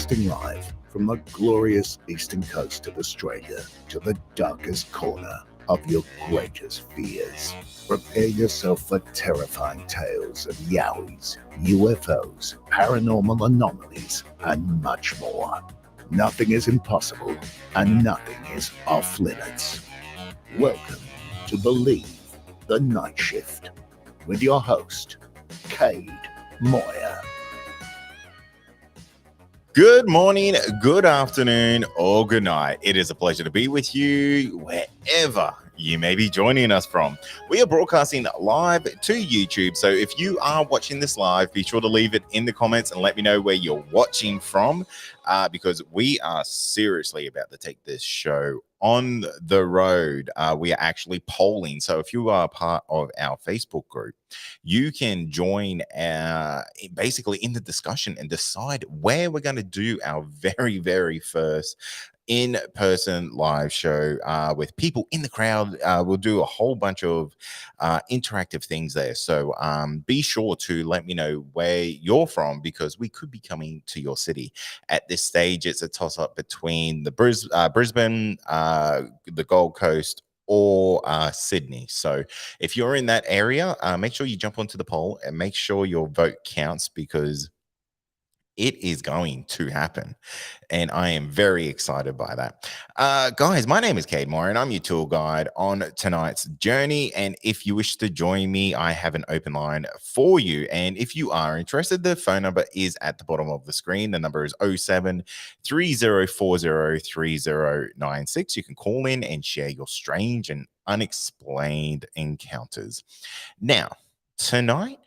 broadcasting live from the glorious eastern coast of Australia to the darkest corner of your greatest fears. Prepare yourself for terrifying tales of Yowies, UFOs, paranormal anomalies, and much more. Nothing is impossible, and nothing is off limits. Welcome to Believe the Night Shift with your host, Cade Moyer. Good morning, good afternoon, or good night. It is a pleasure to be with you wherever you may be joining us from. We are broadcasting live to YouTube, so if you are watching this live, be sure to leave it in the comments and let me know where you're watching from, because we are seriously about to take this show on the road. We are actually polling, so if you are part of our Facebook group, you can join basically in the discussion and decide where we're going to do our very first in-person live show with people in the crowd. We'll do a whole bunch of interactive things there, so be sure to let me know where you're from, because we could be coming to your city. At this stage, it's a toss-up between the Brisbane, the Gold Coast, or Sydney. So if you're in that area, make sure you jump onto the poll and make sure your vote counts, because it is going to happen, and I am very excited by that. Guys, my name is Cade Moore, and I'm your tour guide on tonight's journey. And if you wish to join me, I have an open line for you. And if you are interested, the phone number is at the bottom of the screen. The number is 07 3040 3096. You can call in and share your strange and unexplained encounters. Now, tonight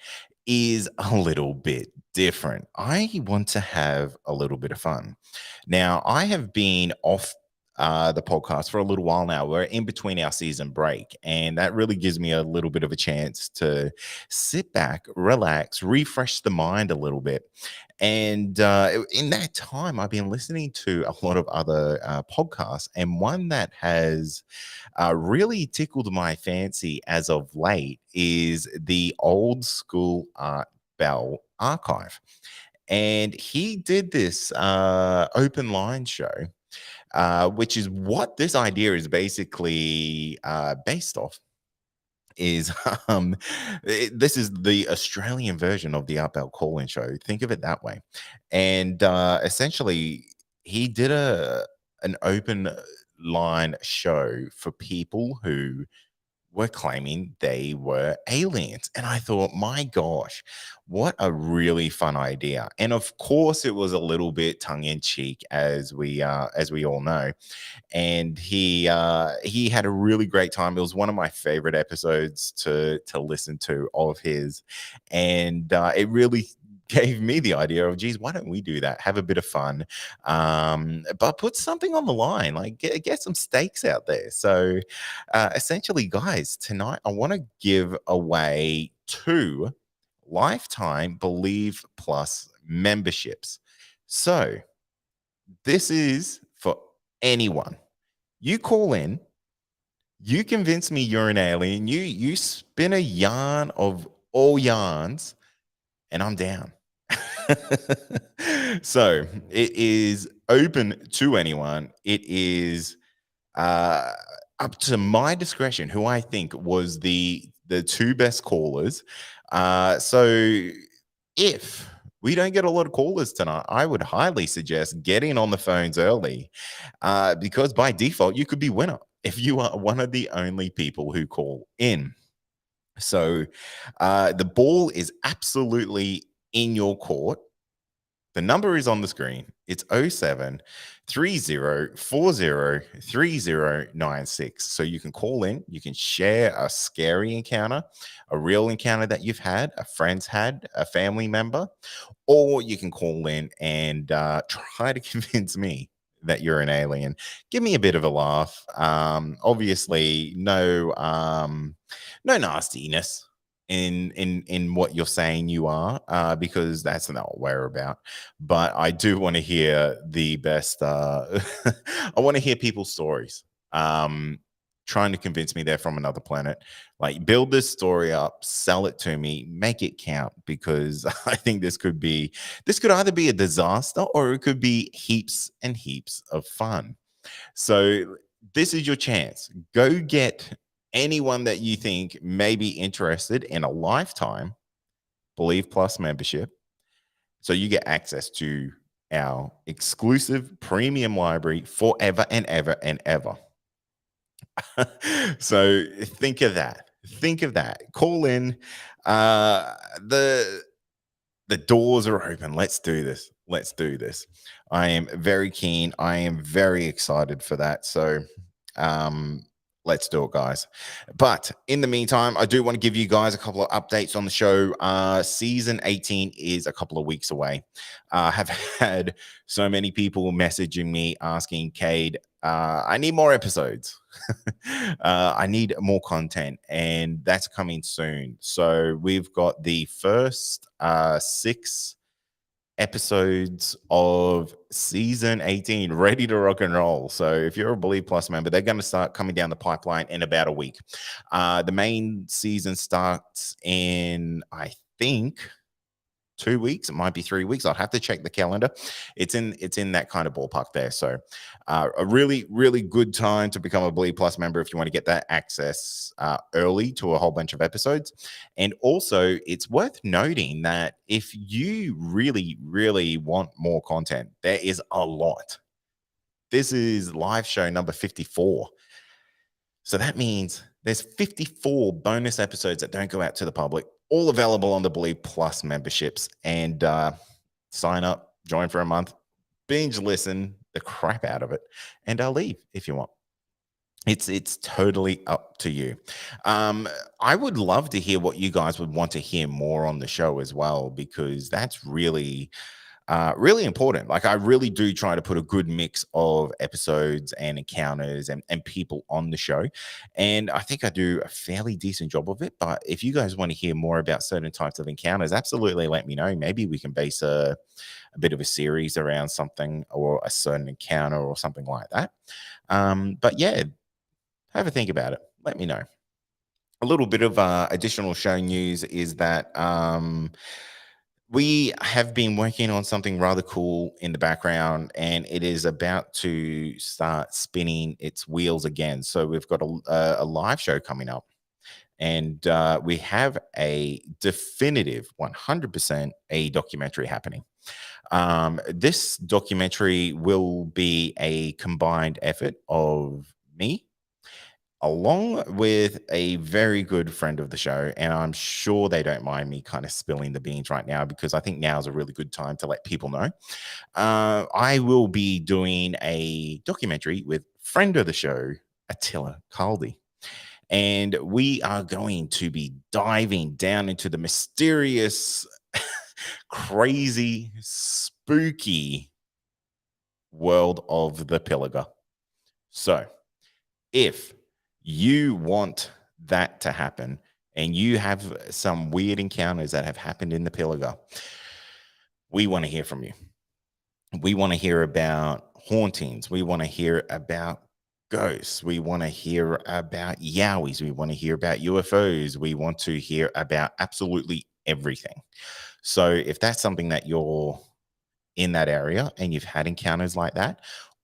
is a little bit different. I want to have a little bit of fun. Now, I have been off the podcast for a little while now. We're in between our season break, and that really gives me a little bit of a chance to sit back, relax, refresh the mind a little bit. And in that time, I've been listening to a lot of other podcasts, and one that has really tickled my fancy as of late is the Old School Art Bell Archive. And he did this open line show, which is what this idea is basically based off. Is this is the Australian version of the Art Bell call-in show. Think of it that way. And essentially, he did an open line show for people who were claiming they were aliens. And I thought, my gosh, what a really fun idea. And of course, it was a little bit tongue-in-cheek, as we all know. And he had a really great time. It was one of my favorite episodes to listen to of his. And it really gave me the idea of, geez, why don't we do that? Have a bit of fun, but put something on the line, like get some stakes out there. So essentially, guys, tonight I want to give away 2 lifetime Believe Plus memberships. So this is for anyone. You call in, you convince me you're an alien, you spin a yarn of all yarns, and I'm down. So it is open to anyone. It is up to my discretion who I think was the 2 best callers. So if we don't get a lot of callers tonight, I would highly suggest getting on the phones early, because by default, you could be winner if you are one of the only people who call in. So the ball is absolutely in your court. The number is on the screen. It's 07 3040 3096. So you can call in, you can share a scary encounter, a real encounter that you've had, a friend's had, a family member, or you can call in and try to convince me that you're an alien. Give me a bit of a laugh. Obviously, no nastiness in what you're saying you are, because that's not what we're about. But I do want to hear the best. I want to hear people's stories. trying to convince me they're from another planet. Like, build this story up, sell it to me, make it count, because I think this could either be a disaster or it could be heaps and heaps of fun. So this is your chance. Go get anyone that you think may be interested in a lifetime Believe Plus membership. So you get access to our exclusive premium library forever and ever and ever. So think of that. Think of that. Call in. The doors are open. Let's do this. Let's do this. I am very keen. I am very excited for that. So let's do it, guys. But in the meantime, I do want to give you guys a couple of updates on the show. Season 18 is a couple of weeks away. I have had so many people messaging me asking, Cade, I need more episodes. I need more content, and that's coming soon. So we've got the first 6 episodes of season 18 ready to rock and roll. So if you're a Believe Plus member, they're going to start coming down the pipeline in about a week. The main season starts in, I think, 2 weeks. It might be 3 weeks. I'll have to check the calendar. It's in that kind of ballpark there. So a really, really good time to become a Believe Plus member if you want to get that access early to a whole bunch of episodes. And also, it's worth noting that if you really, really want more content, there is a lot. This is live show number 54. So that means there's 54 bonus episodes that don't go out to the public, all available on the Believe Plus memberships. And sign up, join for a month, binge listen the crap out of it, and I'll leave if you want. It's totally up to you. I would love to hear what you guys would want to hear more on the show as well, because that's really really important. Like, I really do try to put a good mix of episodes and encounters and people on the show. And I think I do a fairly decent job of it. But if you guys want to hear more about certain types of encounters, absolutely let me know. Maybe we can base a bit of a series around something or a certain encounter or something like that. But yeah, have a think about it. Let me know. A little bit of additional show news is that we have been working on something rather cool in the background, and it is about to start spinning its wheels again. So we've got a live show coming up, and we have a definitive 100% a documentary happening. This documentary will be a combined effort of me, along with a very good friend of the show. And I'm sure they don't mind me kind of spilling the beans right now, because I think now is a really good time to let people know. I will be doing a documentary with friend of the show, Attila Caldi. And we are going to be diving down into the mysterious, crazy, spooky world of the Pilliga. So if you want that to happen and you have some weird encounters that have happened in the Pilliga, we want to hear from you. We want to hear about hauntings. We want to hear about ghosts. We want to hear about Yowies. We want to hear about UFOs. We want to hear about absolutely everything. So if that's something that you're in that area and you've had encounters like that,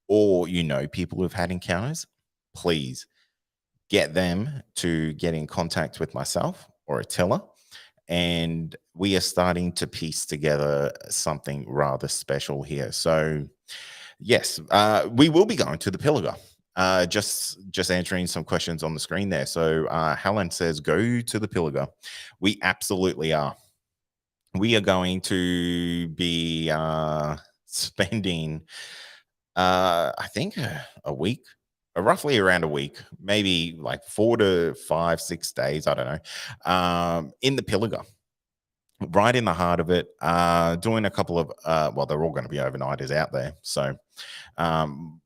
or you know people who've had encounters, please get them to get in contact with myself or Attila. And we are starting to piece together something rather special here. So yes, we will be going to the Pilliga. Just answering some questions on the screen there. So Helen says, go to the Pilliga. We absolutely are. We are going to be spending, I think, a week, roughly around a week, maybe like 4 to 5, 6 days, I don't know, in the Pilliga, right in the heart of it, doing a couple of, well, they're all going to be overnighters out there. So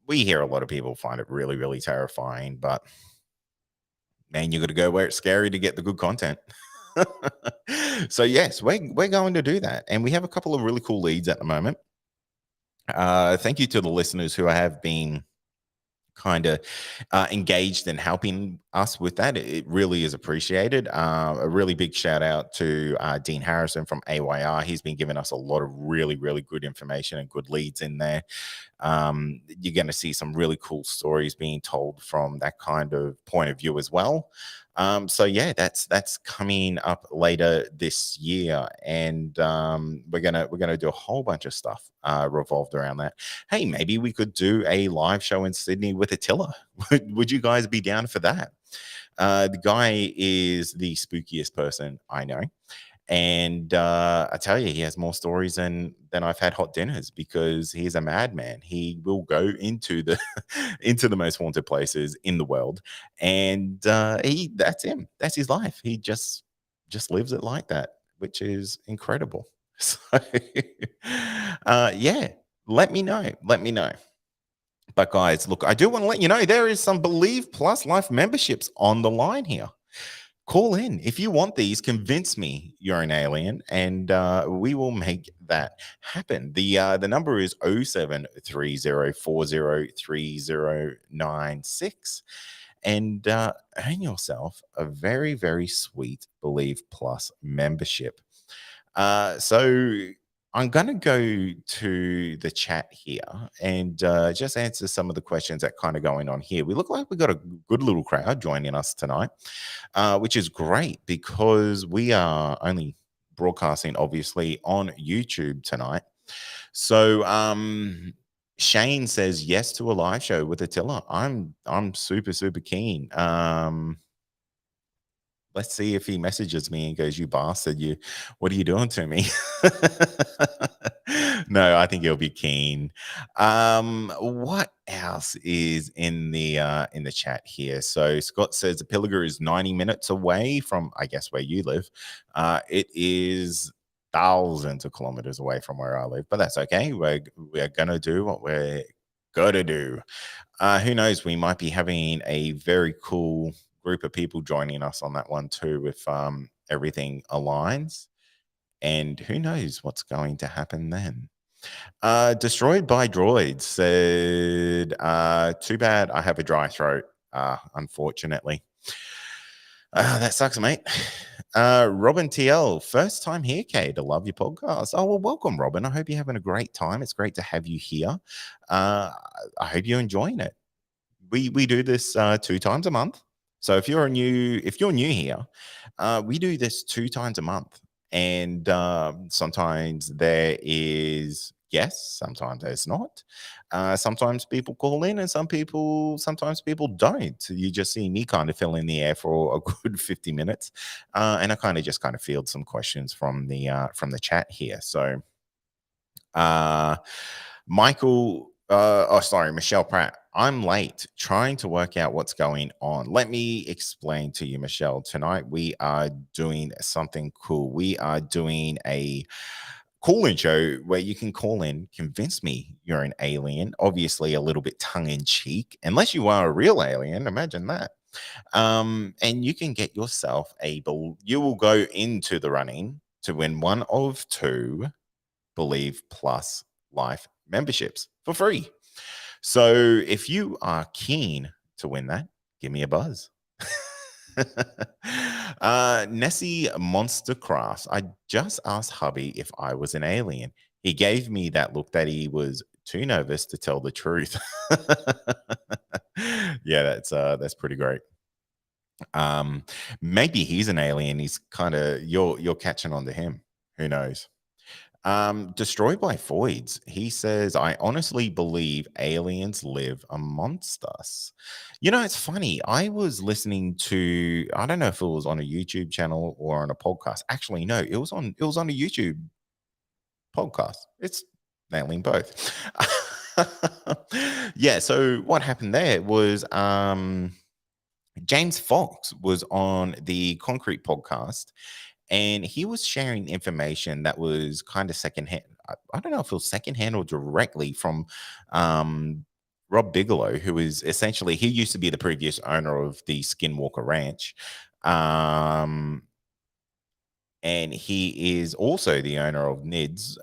we hear a lot of people find it really, really terrifying, but man, you got to go where it's scary to get the good content. So yes, we're going to do that. And we have a couple of really cool leads at the moment. Thank you to the listeners who have been kind of engaged in helping us with that. It really is appreciated. A really big shout out to Dean Harrison from AYR. He's been giving us a lot of really, really good information and good leads in there. You're going to see some really cool stories being told from that kind of point of view as well. So yeah, that's coming up later this year, and we're gonna do a whole bunch of stuff revolved around that. Hey, maybe we could do a live show in Sydney with Attila. Would you guys be down for that? The guy is the spookiest person I know. And I tell you, he has more stories than I've had hot dinners, because he's a madman. He will go into the into the most haunted places in the world, and that's him. That's his life. He just lives it like that, which is incredible. So, yeah, let me know. Let me know. But guys, look, I do want to let you know there is some Believe Plus Life memberships on the line here. Call in if you want these. Convince me you're an alien, and we will make that happen. The number is 0730403096, and earn yourself a very, very sweet Believe Plus membership. So I'm going to go to the chat here and just answer some of the questions that kind of going on here. We look like we've got a good little crowd joining us tonight, which is great, because we are only broadcasting obviously on YouTube tonight. So Shane says yes to a live show with Attila. I'm super, super keen. Let's see if he messages me and goes, "You bastard, what are you doing to me?" No, I think he'll be keen. What else is in the chat here? So Scott says the Pilliga is 90 minutes away from, I guess, where you live. It is thousands of kilometers away from where I live, but that's okay. We're gonna do what we're gonna do. Who knows? We might be having a very cool group of people joining us on that one too, if everything aligns. And who knows what's going to happen then. Destroyed by Droids said, too bad I have a dry throat, unfortunately. That sucks, mate. Robin TL, first time here, Kate. I love your podcast. Oh, well, welcome, Robin. I hope you're having a great time. It's great to have you here. I hope you're enjoying it. We do this 2 times a month. So if you're new here, we do this 2 times a month, and sometimes there is guests, sometimes there's not. Sometimes people call in, and sometimes people don't. You just see me kind of fill in the air for a good 50 minutes, and I kind of field some questions from the chat here. So, Michael. Michelle Pratt. I'm late trying to work out what's going on. Let me explain to you, Michelle. Tonight we are doing something cool. We are doing a call-in show where you can call in, convince me you're an alien, obviously a little bit tongue-in-cheek, unless you are a real alien. Imagine that. And you can get yourself you will go into the running to win one of 2 Believe Plus Life memberships for free. So if you are keen to win that, give me a buzz. Nessie Monster Crafts. I just asked hubby if I was an alien. He gave me that look that he was too nervous to tell the truth. Yeah, that's pretty great. Maybe he's an alien. He's kind of you're catching on to him. Who knows? Destroyed by Voids. He says, I honestly believe aliens live amongst us. You know, it's funny. I was listening to, I don't know if it was on a YouTube channel or on a podcast. Actually, no, it was on a YouTube podcast. It's nailing both. Yeah, so what happened there was James Fox was on the Concrete podcast, and he was sharing information that was kind of secondhand. I don't know if it was secondhand or directly from Rob Bigelow, who is essentially, he used to be the previous owner of the Skinwalker Ranch. And he is also the owner of NIDS,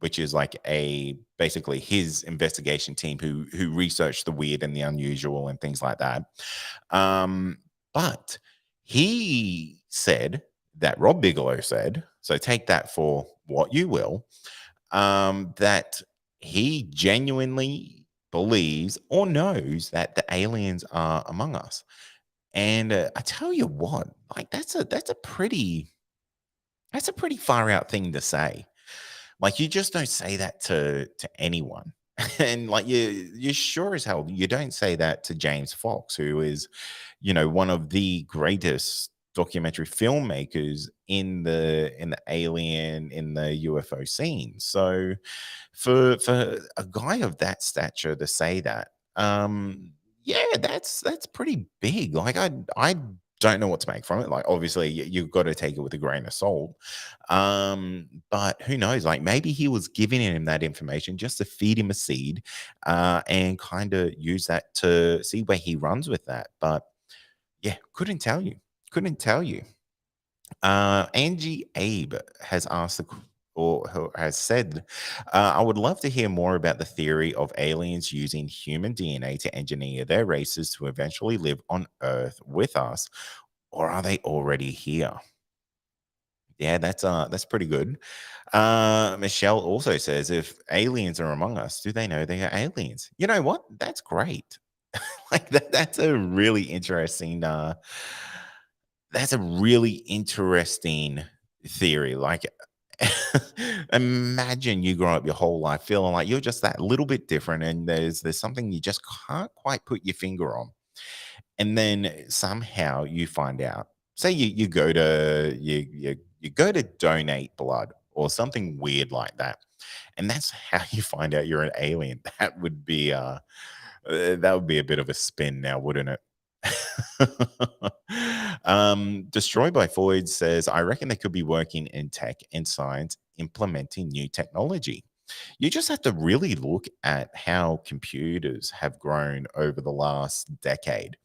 which is like a basically his investigation team who researched the weird and the unusual and things like that. But he said that Rob Bigelow said, so take that for what you will, that he genuinely believes or knows that the aliens are among us. And I tell you what, like that's a pretty far out thing to say. Like you just don't say that to anyone. And like you sure as hell you don't say that to James Fox, who is, one of the greatest documentary filmmakers in the alien, in the UFO scene. So for a guy of that stature to say that, yeah, that's pretty big. Like I don't know what to make from it. Like obviously you've got to take it with a grain of salt. But who knows? Like maybe he was giving him that information just to feed him a seed, and kind of use that to see where he runs with that. But yeah, couldn't tell you. Couldn't tell you. Angie Abe has asked or has said, I would love to hear more about the theory of aliens using human DNA to engineer their races to eventually live on Earth with us, or are they already here? Yeah, that's pretty good. Michelle also says, if aliens are among us, do they know they are aliens? You know what? That's great. Like that's a really interesting theory. Like imagine you grow up your whole life feeling like you're just that little bit different and there's something you just can't quite put your finger on. And then somehow you find out. Say you go to you go to donate blood or something weird like that. And that's how you find out you're an alien. That would be a bit of a spin now, wouldn't it? Destroyed by Floyd says, I reckon they could be working in tech and science implementing new technology. You just have to really look at how computers have grown over the last decade.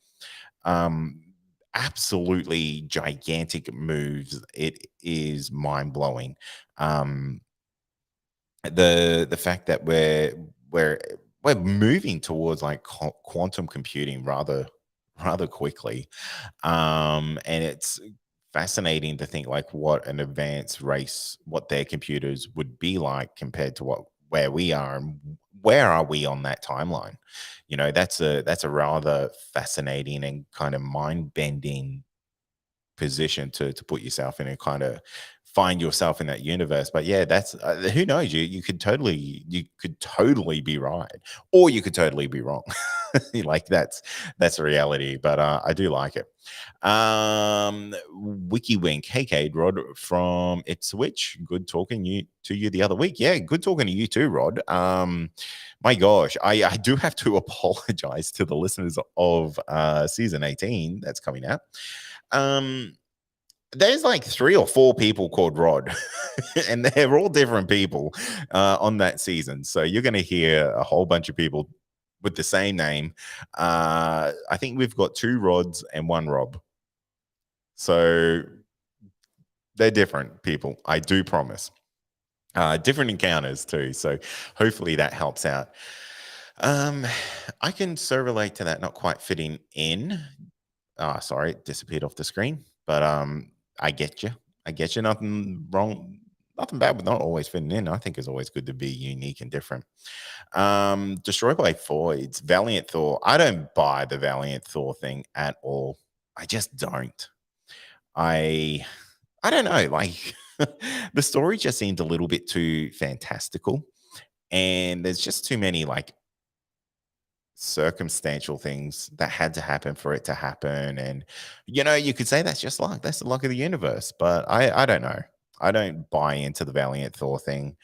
Um, Absolutely gigantic moves. It is mind blowing. Um, the fact that we're we're moving towards like quantum computing rather quickly, and it's fascinating to think like what an advanced race, what their computers would be like compared to what where we are, and where are we on that timeline. That's a rather fascinating and kind of mind bending position to put yourself in and kind of find yourself in that universe. But yeah, that's who knows, you could totally be right, or you could totally be wrong. Like that's a reality, but I do like it. Wiki Wink, hey Cade, Rod from Ipswich, good talking to you the other week. Yeah, good talking to you too, Rod. My gosh, I do have to apologize to the listeners of season 18 that's coming out. um there's like 3 or 4 people called Rod, and they're all different people on that season. So you're going to hear a whole bunch of people with the same name. I think we've got 2 Rods and 1 Rob. So they're different people, I do promise. Different encounters too. So hopefully that helps out. Um, I can so relate to that not quite fitting in. Sorry, it disappeared off the screen. But I get you. I get you. Nothing wrong. Nothing bad with not always fitting in. I think it's always good to be unique and different. Destroyed by Voids, Valiant Thor. I don't buy the Valiant Thor thing at all. I just don't. I I don't know. Like the story just seemed a little bit too fantastical, and there's just too many like circumstantial things that had to happen for it to happen. And you could say that's just luck. That's the luck of the universe. But I don't know. I don't buy into the Valiant Thor thing.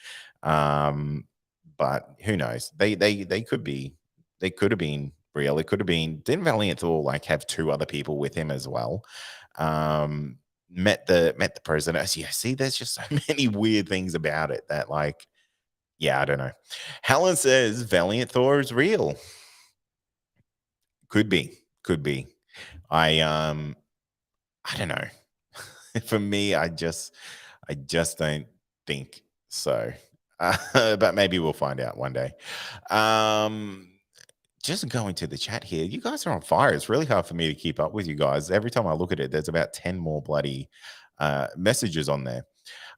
But who knows? They could have been real. It could have been. Didn't Valiant Thor like have 2 other people with him as well? Met the president. Yeah, see, there's just so many weird things about it that like, yeah, I don't know. Helen says Valiant Thor is real. Could be, could be. I don't know. For me, I just don't think so. But maybe we'll find out one day. Um, just going to the chat here, you guys are on fire. It's really hard for me to keep up with you guys. Every time I look at it, there's about 10 more bloody messages on there.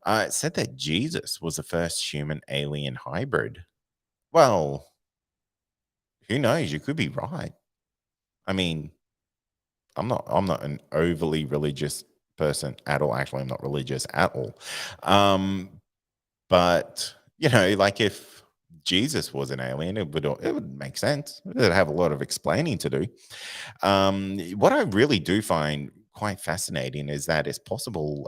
It said that Jesus was the first human alien hybrid. Well, who knows? You could be right. I mean, I'm not an overly religious person at all. Actually, I'm not religious at all. Um, but like if Jesus was an alien, it would make sense. It'd have a lot of explaining to do. What I really do find quite fascinating is that it's possible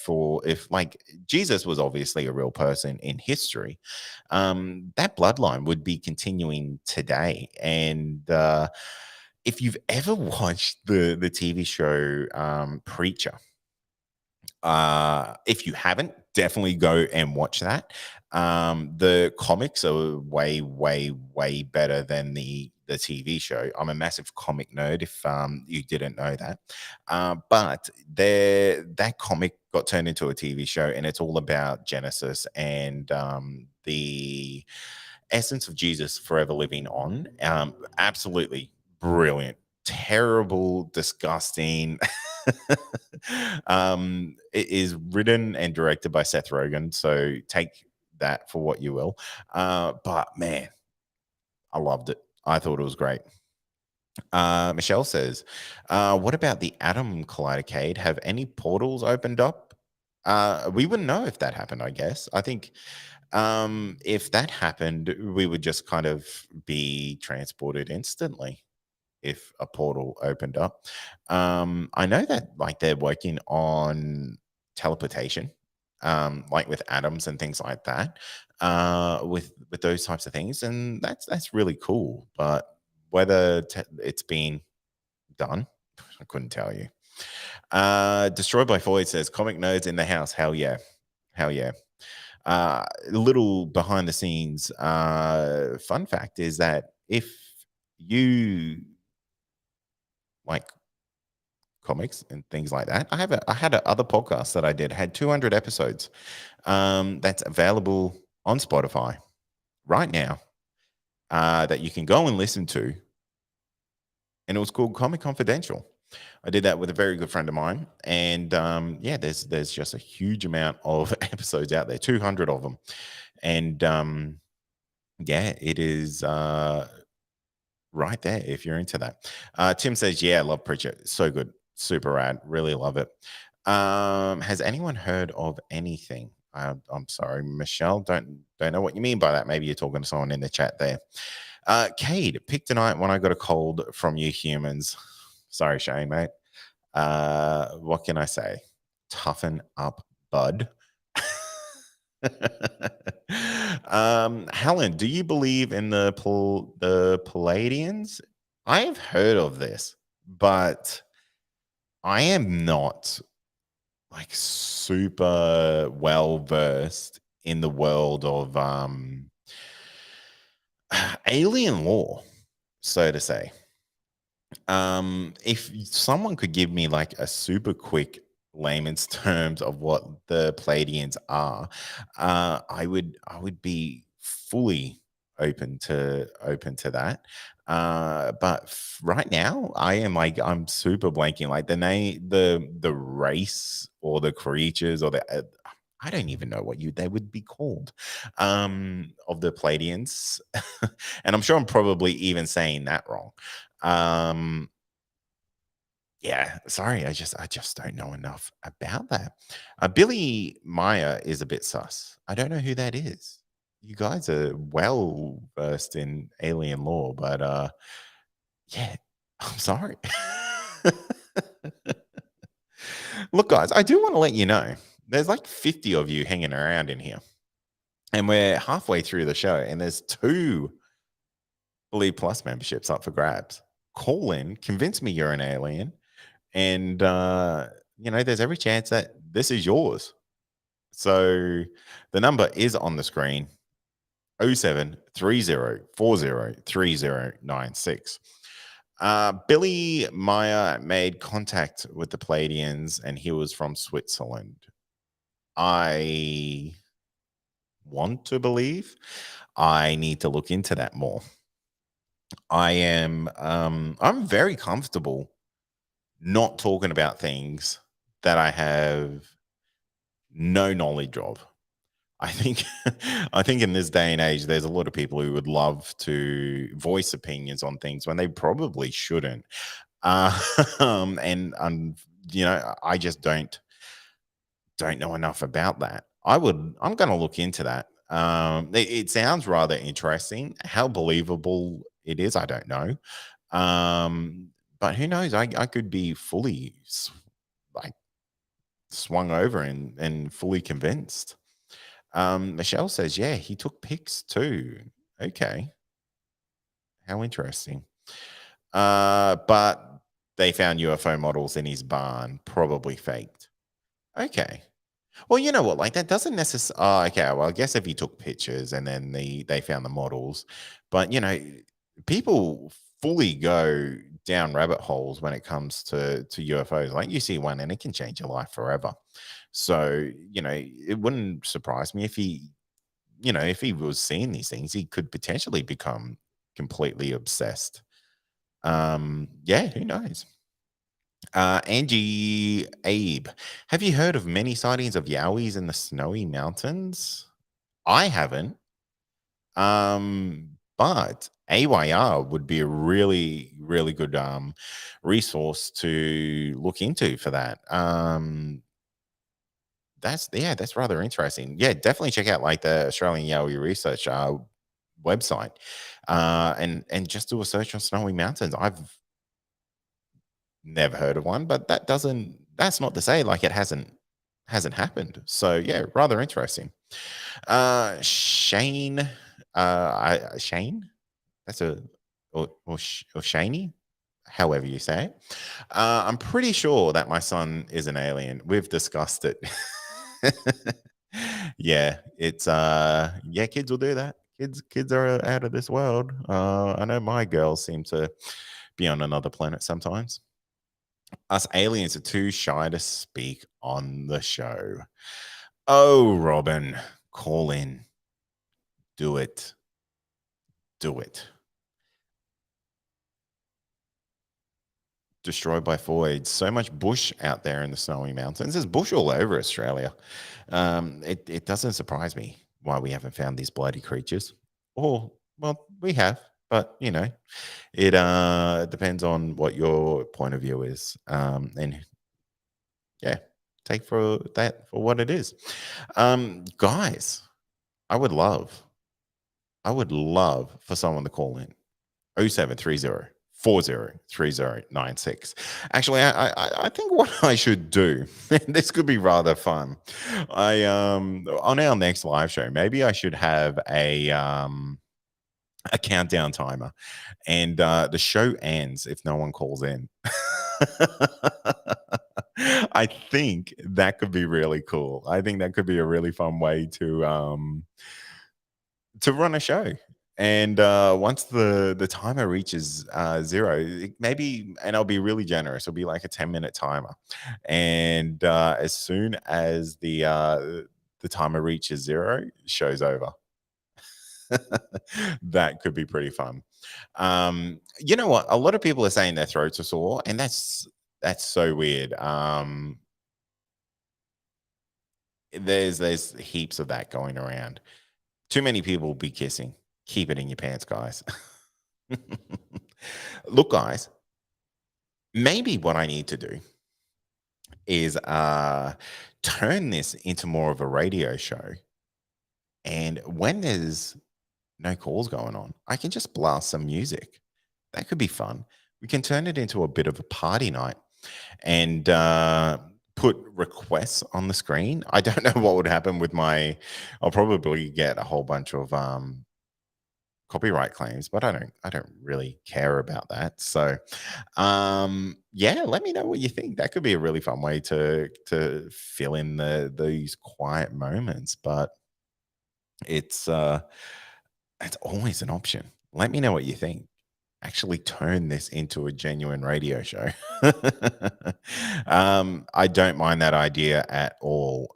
for if like Jesus was obviously a real person in history, that bloodline would be continuing today. And if you've ever watched the TV show Preacher, if you haven't, definitely go and watch that. The comics are way, way, way better than the TV show. I'm a massive comic nerd. If you didn't know that, but that comic got turned into a TV show, and it's all about Genesis and the essence of Jesus forever living on. Absolutely brilliant. Terrible, disgusting. It is written and directed by Seth Rogen, so take that for what you will. But man, I loved it. I thought it was great. Michelle says, "What about the Atom Collidercade? Have any portals opened up?" We wouldn't know if that happened. I guess. I think if that happened, we would just kind of be transported instantly if a portal opened up. I know that like they're working on teleportation, like with atoms and things like that, with those types of things, and that's really cool. But whether it's been done, I couldn't tell you. Destroyed by Floyd says comic nerds in the house. Hell yeah, hell yeah. Little behind the scenes fun fact is that if you like comics and things like that. I had a other podcast that I did had 200 episodes. That's available on Spotify right now that you can go and listen to, and it was called Comic Confidential. I did that with a very good friend of mine, and yeah, there's just a huge amount of episodes out there, 200 of them, and yeah, it is right there if you're into that. Tim says, "Yeah, I love Preacher. So good, super rad. Really love it." Has anyone heard of anything? I'm sorry, Michelle. Don't know what you mean by that. Maybe you're talking to someone in the chat there. Cade, pick tonight when I got a cold from you humans. Sorry, Shane, mate. What can I say? Toughen up, bud. Helen, do you believe in the Palladians? I have heard of this, but I am not like super well versed in the world of alien lore, so to say. If someone could give me like a super quick layman's terms of what the Palladians are, I would be fully open to that. But right now, I am like I'm super blanking. Like the name, the race or the creatures or the I don't even know what they would be called of the Palladians, and I'm sure I'm probably even saying that wrong. Um, yeah, sorry, I just don't know enough about that. Billy Meyer is a bit sus. I don't know who that is. You guys are well versed in alien lore, but yeah, I'm sorry. Look, guys, I do want to let you know there's like 50 of you hanging around in here, and we're halfway through the show, and there's two Believe Plus memberships up for grabs. Call in, convince me you're an alien, and there's every chance that this is yours. So the number is on the screen: 0730403096. Billy Meyer made contact with the Palladians, and he was from Switzerland. I want to believe. I need to look into that more. I'm very comfortable not talking about things that I have no knowledge of. I think I think in this day and age, there's a lot of people who would love to voice opinions on things when they probably shouldn't. Uh, and I just don't know enough about that. I'm going to look into that. It sounds rather interesting. How believable it is, I don't know. But who knows? I could be fully like swung over and fully convinced. Michelle says, yeah, he took pics too. Okay. How interesting. But they found UFO models in his barn, probably faked. Okay. Well, you know what? Like that doesn't necessarily. Oh, okay. Well, I guess if he took pictures and then they found the models, but people fully go down rabbit holes when it comes to UFOs. Like you see one and it can change your life forever. So it wouldn't surprise me if he was seeing these things, he could potentially become completely obsessed. Yeah, who knows? Angie Abe, have you heard of many sightings of Yowies in the snowy mountains? I haven't. But AYR would be a really, really good resource to look into for that. That's rather interesting. Yeah, definitely check out like the Australian Yowie Research website, and just do a search on snowy mountains. I've never heard of one, but that's not to say like it hasn't happened. So yeah, rather interesting. Shane, Shane, that's a or Shaney, however you say it. I'm pretty sure that my son is an alien. We've discussed it. Yeah, it's yeah, kids will do that. Kids are out of this world. I know my girls seem to be on another planet sometimes. Us aliens are too shy to speak on the show. Oh, Robin, call in. Do it. Do it. Destroyed by voids. So much bush out there in the snowy mountains. There's bush all over Australia. It doesn't surprise me why we haven't found these bloody creatures. Or well, we have, but it depends on what your point of view is. And yeah, take for that for what it is. Guys, I would love, I would love for someone to call in 0730 403096. Actually, I think what I should do, this could be rather fun. On our next live show, maybe I should have a countdown timer, and the show ends if no one calls in. I think that could be really cool. I think that could be a really fun way to run a show. And once the timer reaches zero, maybe, and I'll be really generous, it'll be like a 10-minute timer. And as soon as the timer reaches zero, show's over. That could be pretty fun. You know what? A lot of people are saying their throats are sore, and that's so weird. There's heaps of that going around. Too many people will be kissing. Keep it in your pants, guys. Look, guys, maybe what I need to do is turn this into more of a radio show. And when there's no calls going on, I can just blast some music. That could be fun. We can turn it into a bit of a party night and put requests on the screen. I don't know what would happen with I'll probably get a whole bunch of copyright claims, but I don't really care about that. So yeah, let me know what you think. That could be a really fun way to fill in these quiet moments, but it's always an option. Let me know what you think. actually turn this into a genuine radio show. I don't mind that idea at all.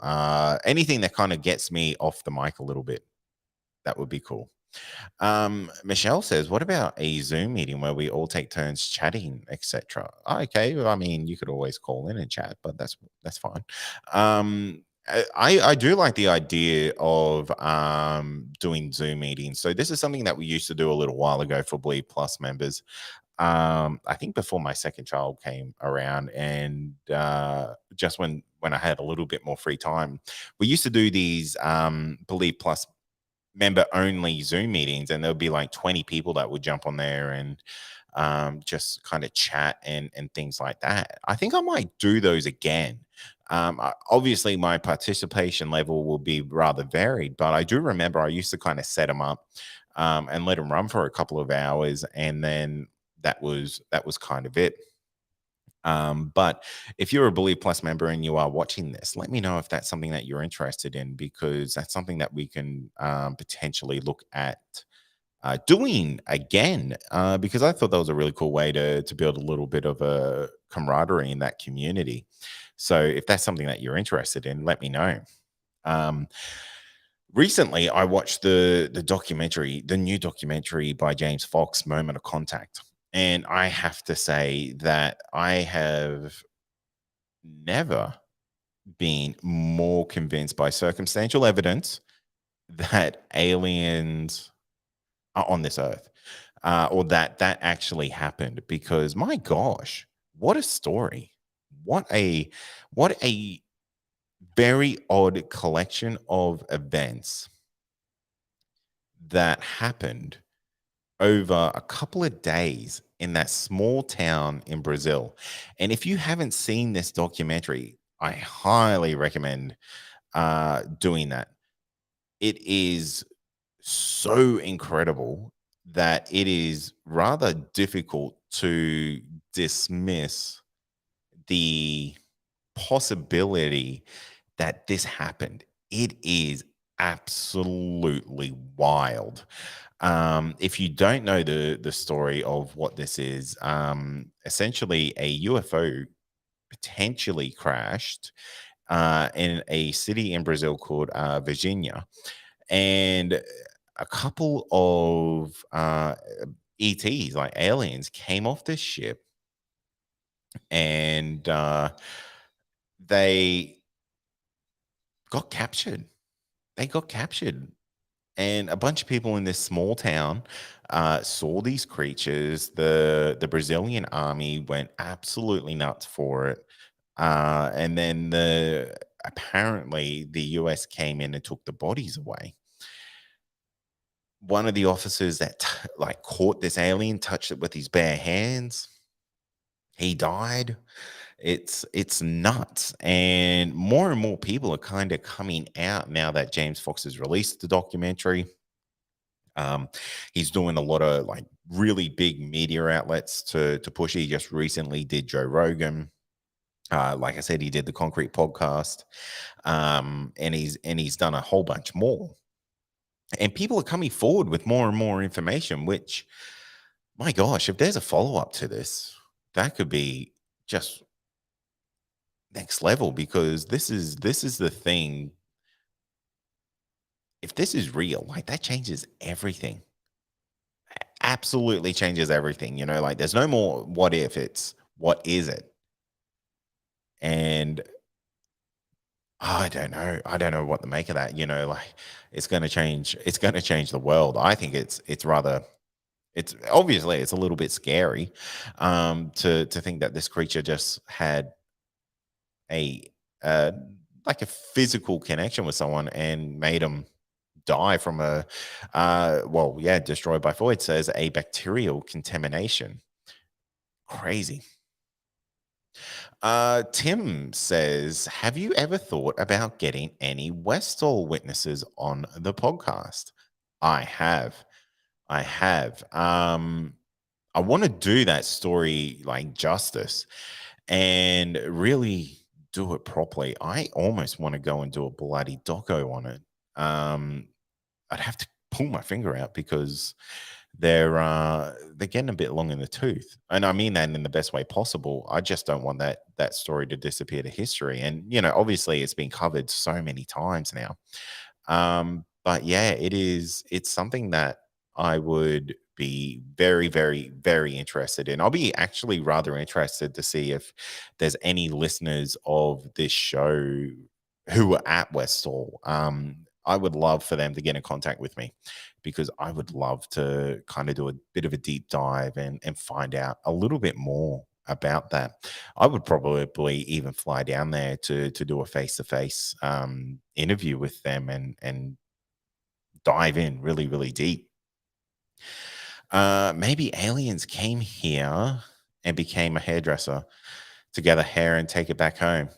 Anything that kind of gets me off the mic a little bit, that would be cool. Michelle says, "What about a Zoom meeting where we all take turns chatting, etc.?" Okay, well, I mean, you could always call in and chat, but that's fine. I do like the idea of doing Zoom meetings. So this is something that we used to do a little while ago for Bleed Plus members. I think before my second child came around, and just when I had a little bit more free time, we used to do these Believe Plus member only Zoom meetings, and there'll be like 20 people that would jump on there and just kind of chat and things like that. I think I might do those again. Obviously, my participation level will be rather varied, but I do remember I used to kind of set them up and let them run for a couple of hours, and then that was kind of it. But if you're a Believe Plus member and you are watching this, let me know if that's something that you're interested in, because that's something that we can potentially look at doing again. Because I thought that was a really cool way to build a little bit of a camaraderie in that community. So if that's something that you're interested in, let me know. Um, Recently, I watched the new documentary by James Fox, Moment of Contact. And I have to say that I have never been more convinced by circumstantial evidence that aliens are on this earth, or that actually happened. Because my gosh, what a story! What a very odd collection of events that happened over a couple of days in that small town in Brazil. And if you haven't seen this documentary, I highly recommend doing that. It is so incredible that it is rather difficult to dismiss the possibility that this happened. It is absolutely wild. If you don't know the story of what this is, essentially a UFO potentially crashed in a city in Brazil called Virginia, and a couple of ETs, like aliens, came off this ship, and they got captured. They got captured, and a bunch of people in this small town saw these creatures. The Brazilian army went absolutely nuts for it, and then apparently the US came in and took the bodies away. One of the officers that like caught this alien touched it with his bare hands. He died. It's nuts, and more people are kind of coming out now that James Fox has released the documentary. Um, he's doing a lot of like really big media outlets to push. He just recently did Joe Rogan. Like I said, he did the Concrete podcast, and he's done a whole bunch more. And people are coming forward with more and more information. Which, my gosh, if there's a follow up to this, that could be just next level, because this is the thing. If this is real, like, that changes everything. Absolutely changes everything. Like, there's no more what if, it's what is it. And I don't know what to make of that. Like, it's going to change the world. I think it's obviously it's a little bit scary, to think that this creature just had a uh like a physical connection with someone and made them die from well, yeah, destroyed by Freud says a bacterial contamination. Crazy. Tim says, have you ever thought about getting any Westall witnesses on the podcast? I have. I have. I want to do that story like justice and really do it properly. I almost want to go and do a bloody doco on it. I'd have to pull my finger out because they're getting a bit long in the tooth, and I mean that in the best way possible. I just don't want that story to disappear to history. And obviously, it's been covered so many times now. But yeah, it's something that I would be very, very, very interested in. I'll be actually rather interested to see if there's any listeners of this show who were at Westall. I would love for them to get in contact with me, because I would love to kind of do a bit of a deep dive and find out a little bit more about that. I would probably even fly down there to do a face-to-face interview with them and dive in really, really deep. Maybe aliens came here and became a hairdresser to gather hair and take it back home.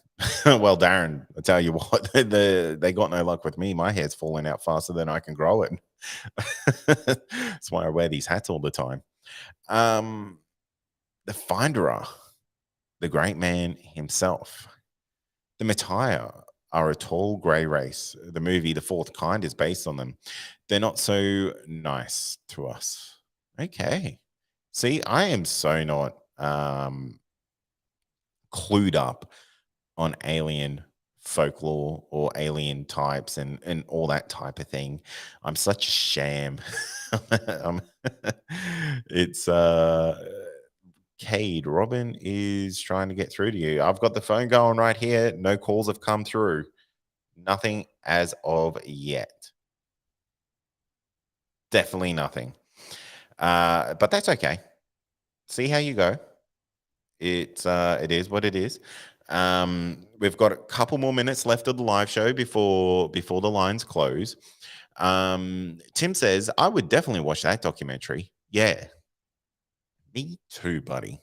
Well, Darren, I tell you what, they got no luck with me. My hair's falling out faster than I can grow it. That's why I wear these hats all the time. The Finderer, the great man himself. The Mataya are a tall grey race. The movie The Fourth Kind is based on them. They're not so nice to us. Okay. See, I am so not clued up on alien folklore or alien types and all that type of thing. I'm such a sham. It's Cade, Robin is trying to get through to you. I've got the phone going right here. No calls have come through. Nothing as of yet. Definitely nothing. But that's okay. See how you go. It is what it is. We've got a couple more minutes left of the live show before the lines close. Tim says, I would definitely watch that documentary. Yeah. Me too, buddy.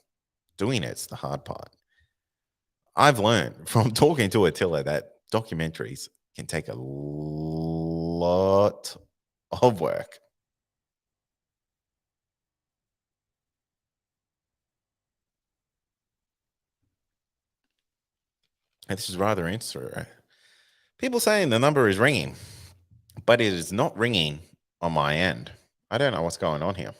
Doing it's the hard part. I've learned from talking to Attila that documentaries can take a lot of work. And this is rather interesting. People saying the number is ringing, but it is not ringing on my end. I don't know what's going on here.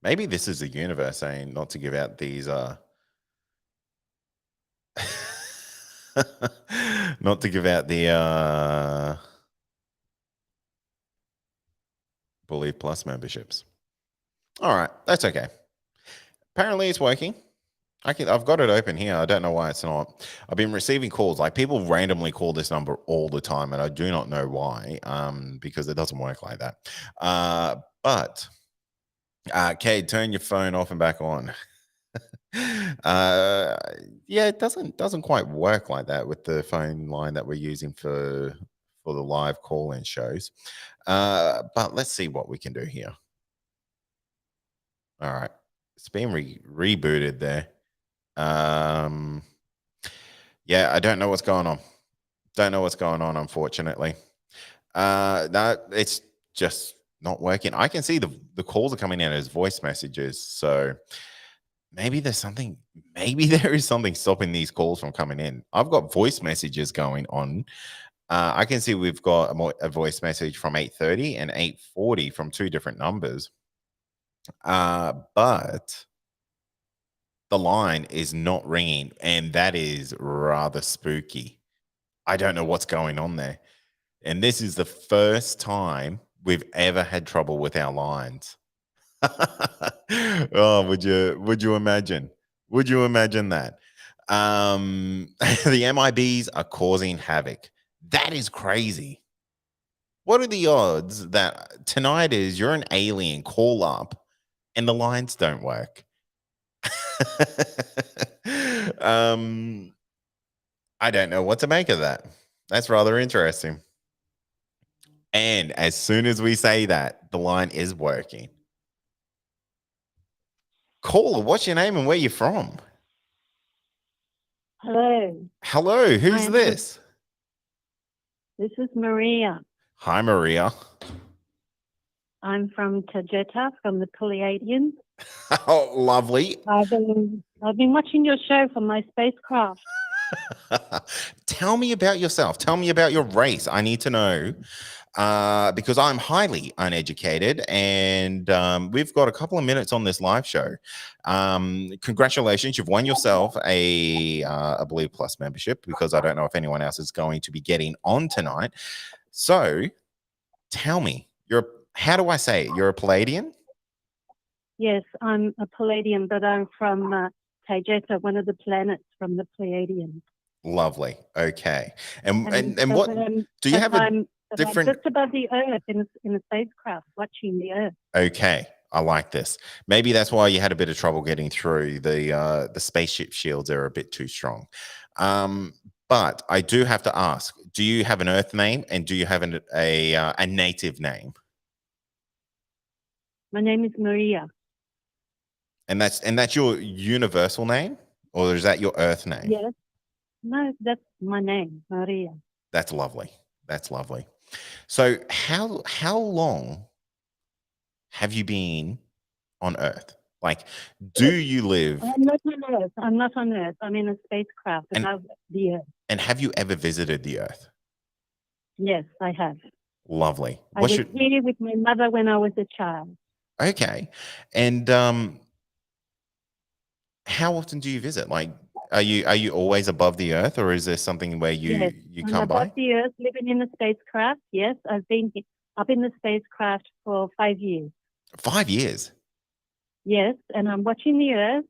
Maybe this is the universe saying not to give out these not to give out the Believe Plus memberships. All right, that's okay. Apparently it's working. I've got it open here. I don't know why it's not. I've been receiving calls. Like, people randomly call this number all the time, and I do not know why. Because it doesn't work like that. But Cade, turn your phone off and back on. Yeah, it doesn't quite work like that with the phone line that we're using for the live call-in shows. But let's see what we can do here. All right, it's been rebooted there. Yeah, I don't know what's going on. Don't know what's going on, unfortunately. No, it's just not working. I can see the calls are coming in as voice messages, so maybe there is something stopping these calls from coming in. I've got voice messages going on. I can see we've got a voice message from 8:30 and 8:40 from two different numbers. But the line is not ringing, and that is rather spooky. I don't know what's going on there. And this is the first time we've ever had trouble with our lines. Oh, would you imagine? Would you imagine that? The MIBs are causing havoc. That is crazy. What are the odds that tonight is you're an alien, call up, and the lines don't work? I don't know what to make of that. That's rather interesting. And as soon as we say that, the line is working. Caller, what's your name and where you from? Hello. Hello, who's this? This is Maria. Hi, Maria. I'm from Tajeta, from the Pleiadians. Oh, lovely. I've been watching your show from my spacecraft. Tell me about yourself. Tell me about your race. I need to know because I'm highly uneducated, and we've got a couple of minutes on this live show. Congratulations, you've won yourself a Blue Plus membership, because I don't know if anyone else is going to be getting on tonight. So tell me, how do I say it? You're a Palladian? Yes, I'm a Palladian, but I'm from Taygeta, one of the planets from the Pleiadians. Lovely. Okay. And but, what do you have I'm different? just above the Earth in a spacecraft watching the Earth. Okay, I like this. Maybe that's why you had a bit of trouble getting through. The spaceship shields are a bit too strong. But I do have to ask: do you have an Earth name, and do you have a native name? My name is Maria. And that's your universal name, or is that your Earth name? Yes. No, that's my name, Maria. That's lovely. That's lovely. So how long have you been on Earth? Like, do you live? I'm not on Earth. I'm not on Earth. I'm in a spacecraft above the Earth. And have you ever visited the Earth? Yes, I have. Lovely. I was here with my mother when I was a child. Okay. And how often do you visit? Like, are you always above the Earth, or is there something where you come I'm above the Earth, living in a spacecraft. Yes, I've been up in the spacecraft for 5 years. 5 years? Yes, and I'm watching the Earth.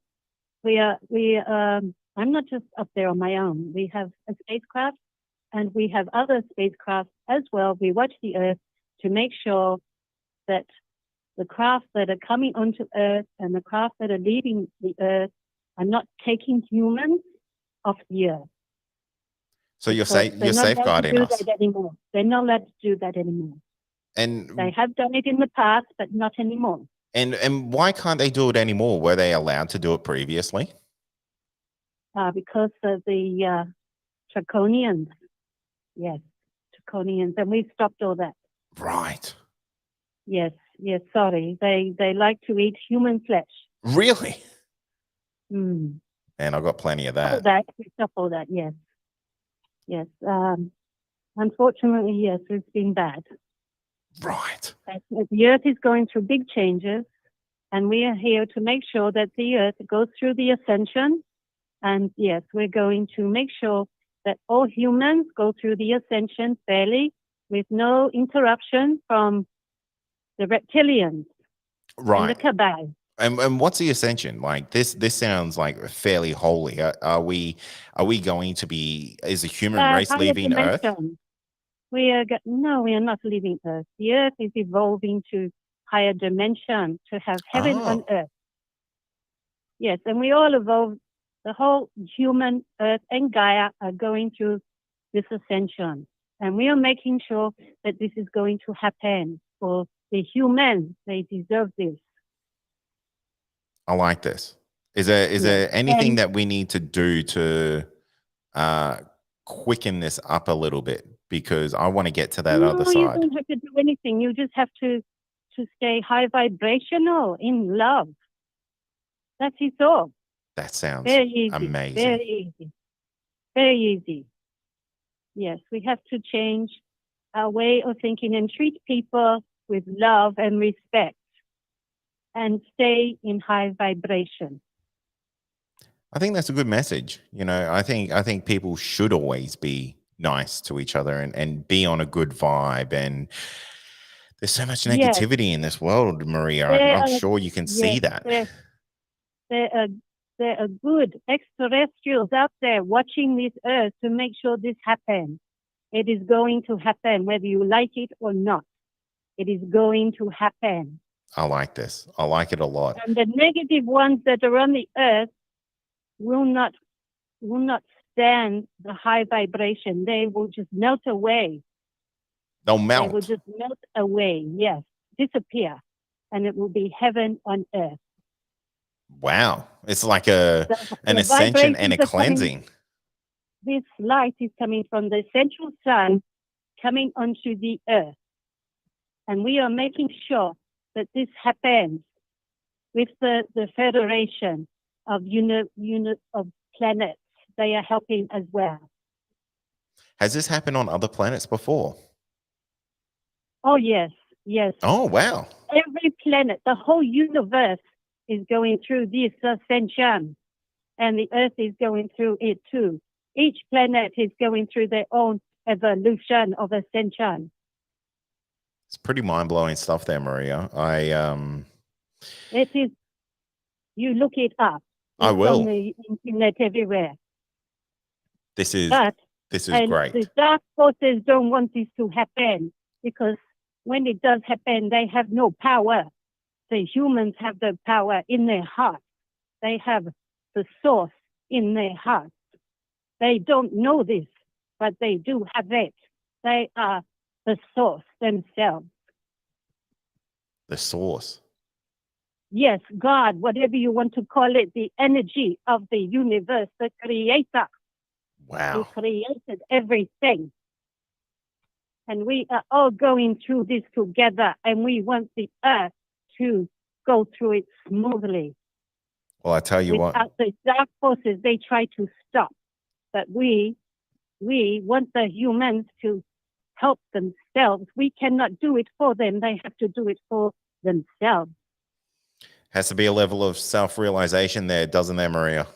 I'm not just up there on my own. We have a spacecraft, and we have other spacecraft as well. We watch the Earth to make sure that the craft that are coming onto Earth and the craft that are leaving the Earth are not taking humans off the Earth. So you're safeguarding us. They're not allowed to do that anymore. And they have done it in the past, but not anymore. And why can't they do it anymore? Were they allowed to do it previously? Because of the draconians. Yes, draconians, and we've stopped all that. Right. Yes. Sorry, they like to eat human flesh. Really? Mm. And I've got plenty of that. We stop all that. Yes. Unfortunately, yes, it's been bad. Right. The Earth is going through big changes, and we are here to make sure that the Earth goes through the ascension. And yes, we're going to make sure that all humans go through the ascension fairly, with no interruption from the reptilians, right, and the cabal. And what's the ascension like? This sounds like fairly holy. Are we going to be? Is the human race leaving Earth? No, we are not leaving Earth. The Earth is evolving to higher dimension, to have heaven on Earth. Yes, and we all evolve. The whole human Earth and Gaia are going through this ascension, and we are making sure that this is going to happen for the humans. They deserve this. I like this. Is there anything that we need to do to quicken this up a little bit? Because I want to get to that other side. You don't have to do anything. You just have to stay high vibrational in love. That's it all. That sounds amazing. Very easy. Yes, we have to change our way of thinking and treat people with love and respect, and stay in high vibration. I think that's a good message. I think people should always be nice to each other and be on a good vibe. And there's so much negativity in this world, Maria. I'm sure you can see that. There are good extraterrestrials out there watching this Earth to make sure this happens. It is going to happen, whether you like it or not. It is going to happen. I like this. I like it a lot. And the negative ones that are on the Earth will not stand the high vibration. They will just melt away. They'll melt. They will just melt away. Yes, disappear, and it will be heaven on Earth. Wow, it's like an ascension and a cleansing. This light is coming from the central sun, coming onto the Earth, and we are making sure that this happens with the Federation of of planets. They are helping as well. Has this happened on other planets before? Oh, yes, yes. Oh, wow. Every planet, the whole universe is going through this ascension, and the Earth is going through it too. Each planet is going through their own evolution of ascension. It's pretty mind-blowing stuff there, Maria. It is, you look it up. I It's on will. the internet everywhere. This is But great. the dark forces don't want this to happen, because when it does happen, they have no power. The humans have the power in their heart. They have the source in their heart. They don't know this, but they do have it. They are the source themselves. The source. Yes, God, whatever you want to call it, the energy of the universe, the creator. Wow. He created everything. And we are all going through this together, and we want the earth to go through it smoothly. Well, I tell you Without the dark forces, they try to stop. But we want the humans to help themselves. We cannot do it for them. They have to do it for themselves. has to be a level of self-realization there, doesn't there, Maria?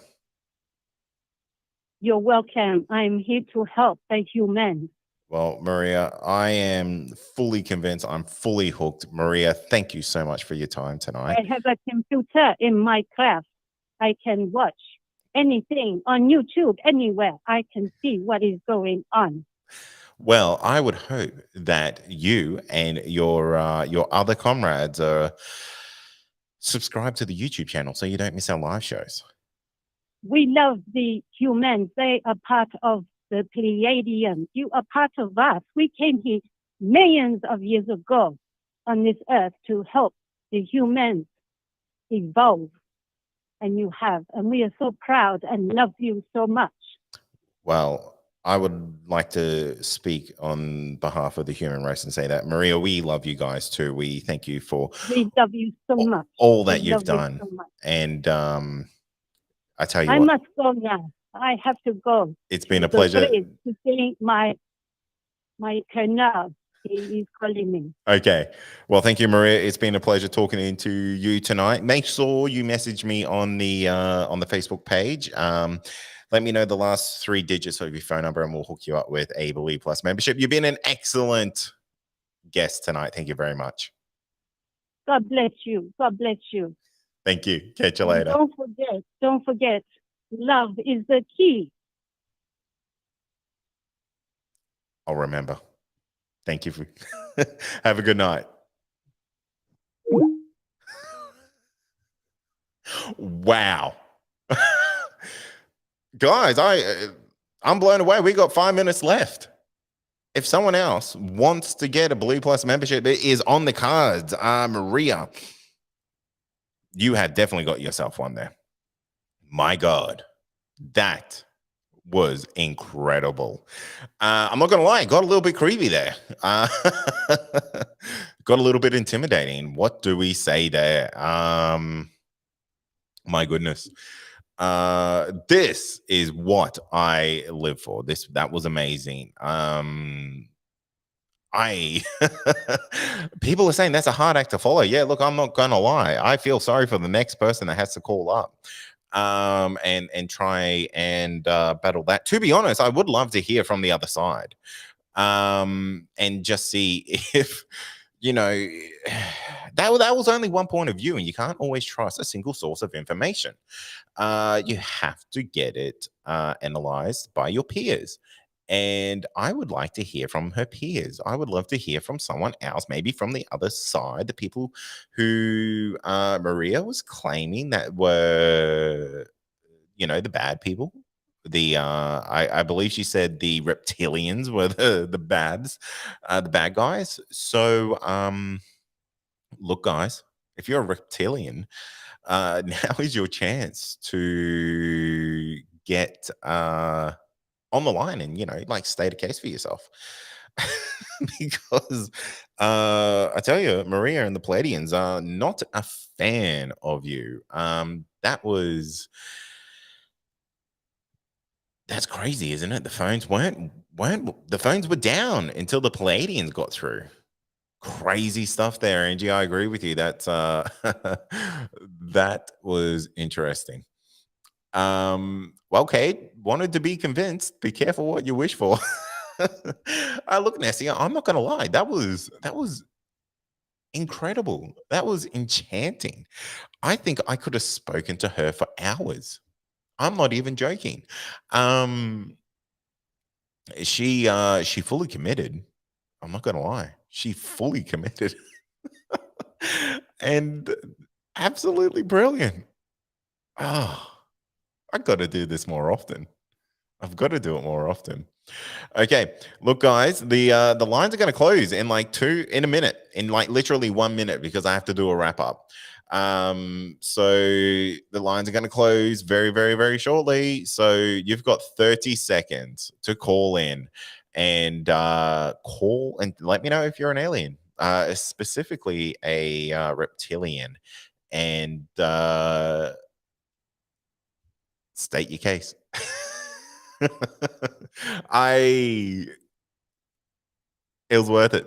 You're welcome. I'm here to help the humans. Well, Maria, I am fully convinced. I'm fully hooked. Maria, thank you so much for your time tonight. I have a computer in my class. I can watch anything on YouTube, anywhere. I can see what is going on. Well, I would hope that you and your other comrades are subscribed to the YouTube channel so you don't miss our live shows. We love the humans. They are part of the Pleiadians. You are part of us. We came here millions of years ago on this earth to help the humans evolve. And you have. And we are so proud and love you so much. Well, I would like to speak on behalf of the human race and say that, Maria, we love you guys too. We thank you for we love you so much. All that you've done. So and I tell you I what, must go now. I have to go. It's been a pleasure. To see my colonel. He is calling me. Okay. Well, thank you, Maria. It's been a pleasure talking to you tonight. Make sure you message me on the Facebook page. Let me know the last 3 digits of your phone number, and we'll hook you up with a Believe Plus membership. You've been an excellent guest tonight. Thank you very much. God bless you. God bless you. Thank you. Catch you later. Don't forget, love is the key. I'll remember. Thank you. Have a good night. Wow. Guys, I'm blown away. We got 5 minutes left. If someone else wants to get a Blue Plus membership, it is on the cards. Maria, you had definitely got yourself one there. My God, that was incredible. I'm not going to lie, got a little bit creepy there. Got a little bit intimidating. What do we say there? My goodness. This is what I live for. That was amazing. People are saying that's a hard act to follow. Yeah, look, I'm not gonna lie. I feel sorry for the next person that has to call up and try and battle that. To be honest, I would love to hear from the other side and just see if that was only one point of view, and you can't always trust a single source of information. You have to get it analyzed by your peers. And I would like to hear from her peers. I would love to hear from someone else, maybe from the other side, the people who Maria was claiming that were, the bad people. I believe she said the reptilians were the bad guys. So look, guys, if you're a reptilian, now is your chance to get on the line and state a case for yourself. Because I tell you, Maria and the Palladians are not a fan of you. That's crazy, isn't it? The phones weren't the phones were down until the Palladians got through. crazy stuff there, Angie. I agree with you. That's that was interesting. Well, Kate, wanted to be convinced. Be careful what you wish for. Look, Nessie, I'm not gonna lie. That was incredible. That was enchanting. I think I could have spoken to her for hours. I'm not even joking. She fully committed. I'm not gonna lie. She fully committed. And absolutely brilliant. Oh, I gotta do this more often. I've got to do it more often. Okay, look, guys, the lines are going to close in in a minute, in literally 1 minute, because I have to do a wrap up. So the lines are going to close very, very, very shortly. So you've got 30 seconds to call in and call and let me know if you're an alien, specifically a reptilian, and state your case. It was worth it.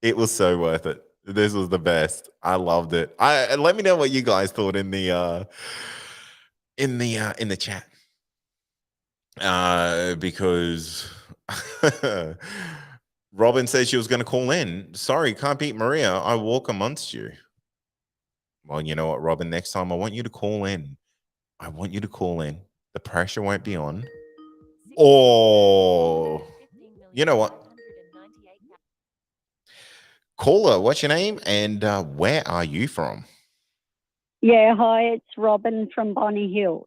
It was so worth it. This was the best. I loved it. Let me know what you guys thought in the chat. Because Robin said she was going to call in. Sorry, can't beat Maria. I walk amongst you. Well, you know what, Robin? Next time I want you to call in. I want you to call in. The pressure won't be on. Or you know what? Caller, what's your name and where are you from? Yeah, hi, it's Robin from Bonny Hill.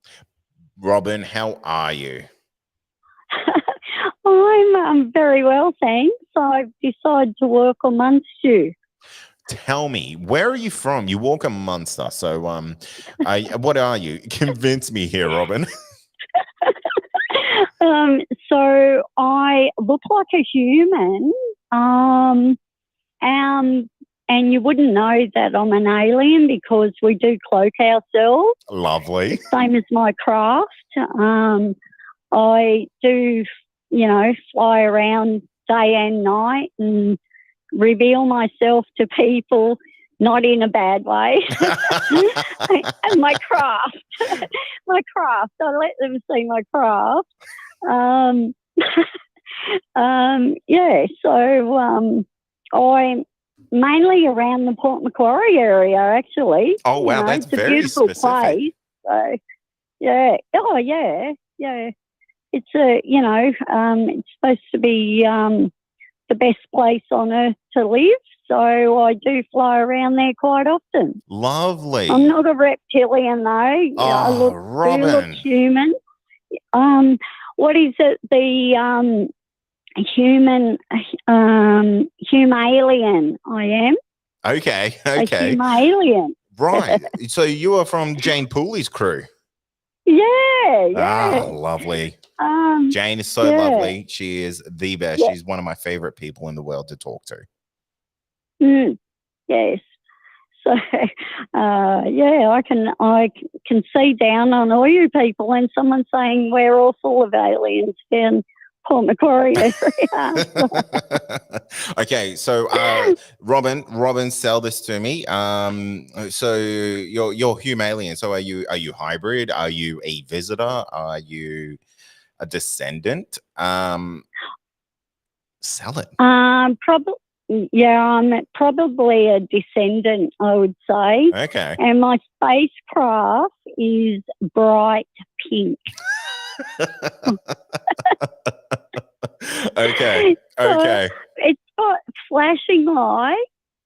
Robin, how are you? I'm very well, thanks. I've decided to work amongst you. Tell me, where are you from? You walk amongst us. So, what are you? Convince me here, Robin. So I look like a human, and you wouldn't know that I'm an alien because we do cloak ourselves. Lovely. Same as my craft. I do, fly around day and night and reveal myself to people, not in a bad way. And my craft. I let them see my craft. So I'm mainly around the Port Macquarie area, actually. Oh, wow, that's it's a very beautiful specific. place. So, yeah. Oh, yeah. It's it's supposed to be the best place on earth to live. So I do fly around there quite often. Lovely. I'm not a reptilian, though. Oh, I do look Robin. human. What is it? The human humalien I am. Okay. A humalien. Right. So you are from Jane Pooley's crew. Yeah. Ah, lovely. Jane is so lovely. She is the best. Yeah. She's one of my favorite people in the world to talk to. Yes. So, I can see down on all you people when someone's saying we're all full of aliens down Port Macquarie area. Okay, so Robin, sell this to me. So you're Humalian. So are you hybrid? Are you a visitor? Are you a descendant? Sell it. Probably. Yeah, I'm probably a descendant, I would say. Okay. And my spacecraft is bright pink. Okay. So it's got flashing lights.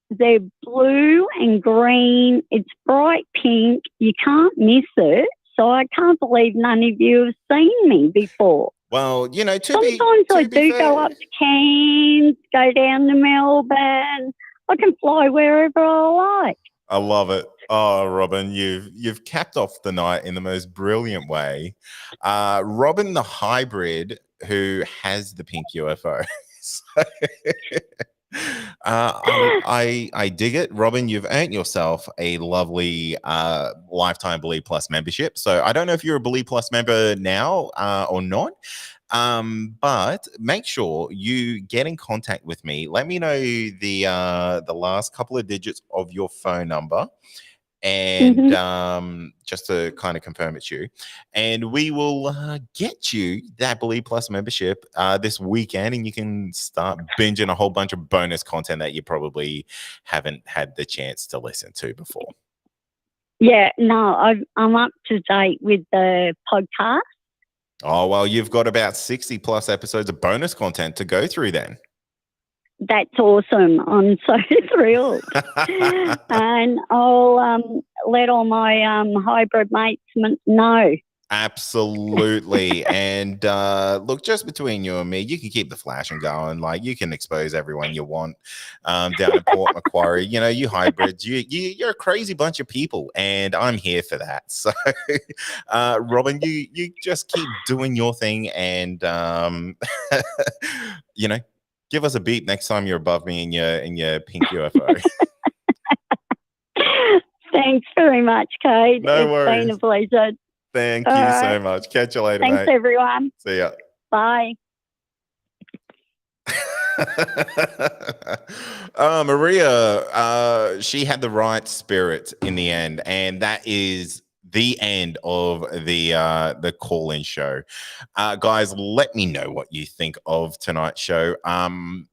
They're blue and green. It's bright pink. You can't miss it. So I can't believe none of you have seen me before. Well, sometimes I do go up to Cairns, go down to Melbourne. I can fly wherever I like. I love it. Oh, Robin, you've capped off the night in the most brilliant way. Robin, the hybrid who has the pink UFO. I dig it. Robin, you've earned yourself a lovely lifetime Believe Plus membership. So I don't know if you're a Believe Plus member now or not. But make sure you get in contact with me. Let me know the last couple of digits of your phone number, and just to kind of confirm it's you, and we will get you that Believe Plus membership this weekend, and you can start binging a whole bunch of bonus content that you probably haven't had the chance to listen to before. Yeah, no, I'm up to date with the podcast. Oh, well, you've got about 60 plus episodes of bonus content to go through then. That's awesome. I'm so thrilled. And I'll let all my hybrid mates know. Absolutely. And look, just between you and me, you can keep the flashing going. Like, you can expose everyone you want down in Port Macquarie. You know, you hybrids, you're a crazy bunch of people, and I'm here for that. So, Robin, you just keep doing your thing, and you know, give us a beat next time you're above me in your pink UFO. Thanks very much, Kate. No worries. It's been a pleasure. Thank you so much. Catch you later, Thanks, mate. everyone. See ya. Bye. Maria, she had the right spirit in the end, and that is the end of the call-in show. Guys, let me know what you think of tonight's show. I'm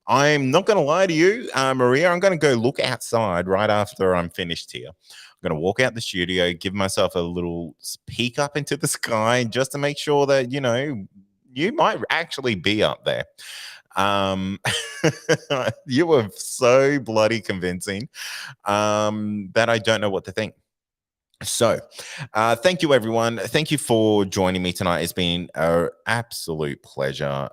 not gonna lie to you, Maria. I'm gonna go look outside right after I'm finished here. I'm gonna walk out the studio, give myself a little peek up into the sky, just to make sure that, you know, you might actually be up there. You were so bloody convincing that I don't know what to think. So thank you, everyone. Thank you for joining me tonight. It's been an absolute pleasure.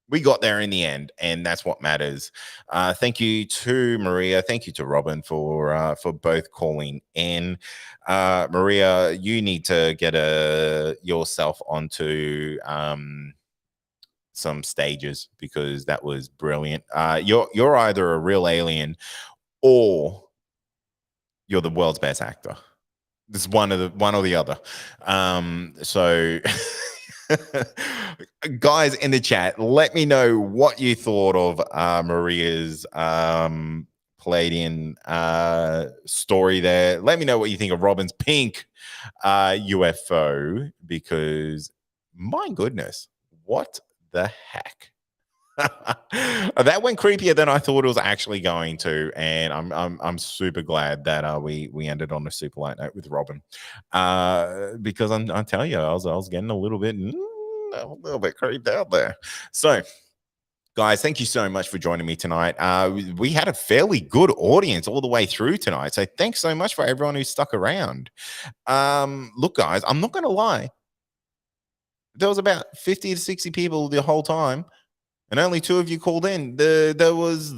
We got there in the end, and that's what matters. Thank you to Maria. Thank you to Robin for both calling in. Maria, you need to get yourself onto some stages, because that was brilliant. You're either a real alien or you're the world's best actor. This is one or the other. So guys in the chat, let me know what you thought of Maria's played in story there. Let me know what you think of Robin's pink UFO, because my goodness, what the heck? That went creepier than I thought it was actually going to, and I'm super glad that we ended on a super light note with Robin, because I tell you, I was getting a little bit creeped out there. So, guys, thank you so much for joining me tonight. We had a fairly good audience all the way through tonight, so thanks so much for everyone who stuck around. Look, guys, I'm not going to lie. There was about 50 to 60 people the whole time, and only 2 of you called in. There was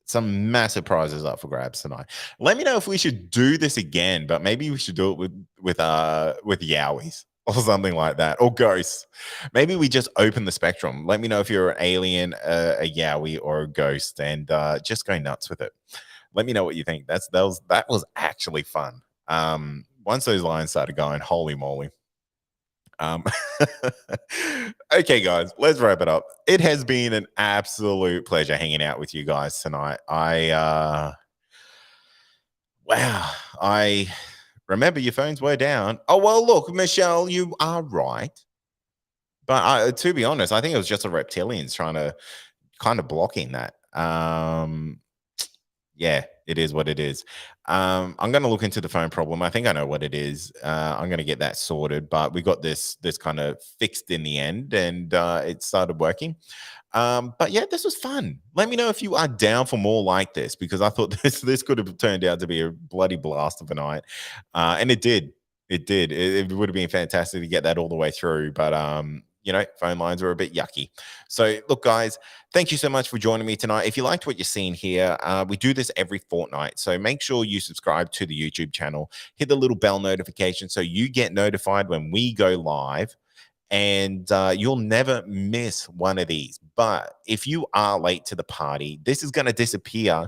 some massive prizes up for grabs tonight. Let me know if we should do this again, but maybe we should do it with Yowies or something like that, or ghosts. Maybe we just open the spectrum. Let me know if you're an alien, a Yowie, or a ghost, and just go nuts with it. Let me know what you think. That was actually fun. Once those lines started going, holy moly. Okay, guys, let's wrap it up. It has been an absolute pleasure hanging out with you guys tonight. I remember your phones were down. Oh, well, look, Michelle, you are right. But to be honest, I think it was just the reptilians trying to kind of blocking that. Yeah, it is what it is. I'm going to look into the phone problem. I think I know what it is. I'm going to get that sorted, but we got this kind of fixed in the end, and it started working. But yeah, this was fun. Let me know if you are down for more like this, because I thought this could have turned out to be a bloody blast of a night, and it did. It did. It would have been fantastic to get that all the way through, but you know, phone lines are a bit yucky. So look, guys, thank you so much for joining me tonight. If you liked what you're seeing here, we do this every fortnight. So make sure you subscribe to the YouTube channel, hit the little bell notification so you get notified when we go live, and you'll never miss one of these. But if you are late to the party, this is going to disappear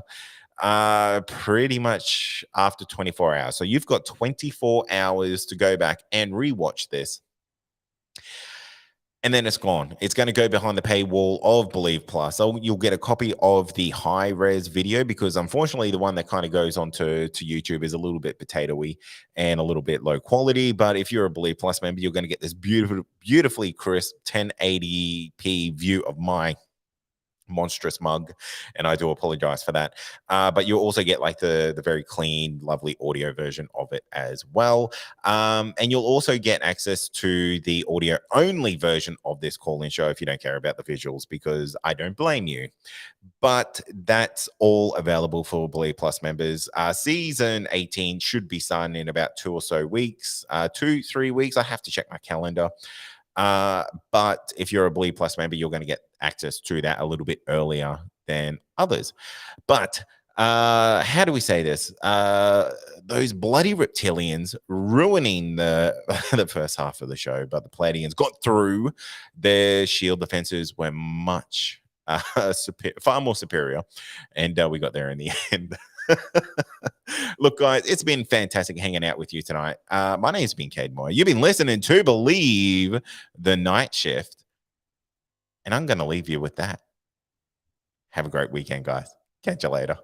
pretty much after 24 hours. So you've got 24 hours to go back and rewatch this. and then it's gone. It's going to go behind the paywall of Believe Plus. So you'll get a copy of the high res video, because unfortunately the one that kind of goes onto YouTube is a little bit potatoey and a little bit low quality. But if you're a Believe Plus member, you're going to get this beautifully crisp 1080p view of my monstrous mug, and I do apologize for that, but you'll also get like the very clean, lovely audio version of it as well, and you'll also get access to the audio only version of this call-in show if you don't care about the visuals, because I don't blame you. But that's all available for Believe Plus members. Season 18 should be starting in about 2 or so weeks, 2-3 weeks. I have to check my calendar. But if you're a Believe Plus member, you're going to get access to that a little bit earlier than others. But how do we say this? Those bloody reptilians ruining the the first half of the show, but the Palladians got through. Their shield defenses were much far more superior, and we got there in the end. Look, guys, it's been fantastic hanging out with you tonight. My name's been Cade Moore. You've been listening to Believe the Night Shift, and I'm going to leave you with that. Have a great weekend, guys. Catch you later.